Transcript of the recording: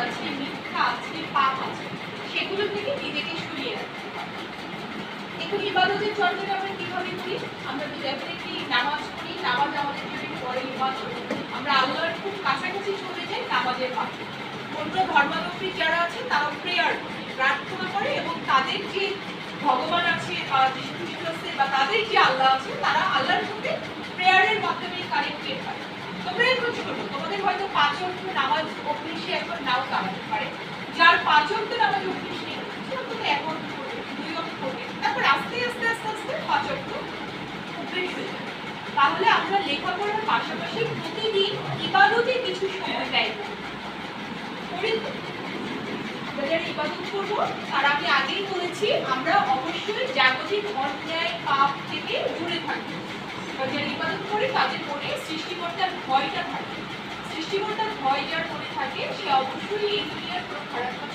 আছে, মিথ্যা আছে, পাপ আছে, সেগুলো থেকে নিজেকে সরিয়ে রাখতে হবে। এখন ইবাদতের চর্চাটা আমরা কিভাবে করি? আমরা তো ডেফিনেটলি নামাজ পড়ি, নামাজ আমাদের জন্য পরে ইবাদত। আমরা আল্লাহর খুব কাছাকাছি চলে যাই নামাজের মাধ্যমে। অন্য ধর্মাবলম্বী যারা আছে তারা প্রেয়ার করে, প্রার্থনা করে, এবং তাদের যে ভগবান আছে বা যিশু খ্রিস্ট আছে বা তাদের যে আল্লাহ আছে তারা আল্লাহর সাথে প্রেয়ারের মাধ্যমে কানেক্টেড হয়। তোমরা এখন ছোট, তোমাদের হয়তো 5 ওয়াক্ত নামাজ অভ্যেসে এখন নাও কামাতে পারে। যার 5 ওয়াক্ত নামাজ অভ্যেস নেই সে অন্তত এখন 2 ওয়াক্ত করবে, তারপর আস্তে আস্তে আস্তে আস্তে 5 ওয়াক্ত অভ্যেস হয়ে যাবে। তাহলে আমরা লেখাপড়ার পাশাপাশি প্রতিদিন ইবাদতে কিছু সময় ব্যয় করি। আমরা যারা ইবাদত করবো তারা আমি আগেই বলেছি আমরা অবশ্যই জাগতিক অন্যায় পাপ থেকে দূরে থাকবো। যারা ইবাদত করে তাদের মনে সৃষ্টিকর্তার ভয়টা থাকে। সৃষ্টিকর্তার ভয় যার মনে থাকে সে অবশ্যই এই দুনিয়ার কোনো খারাপ কাজ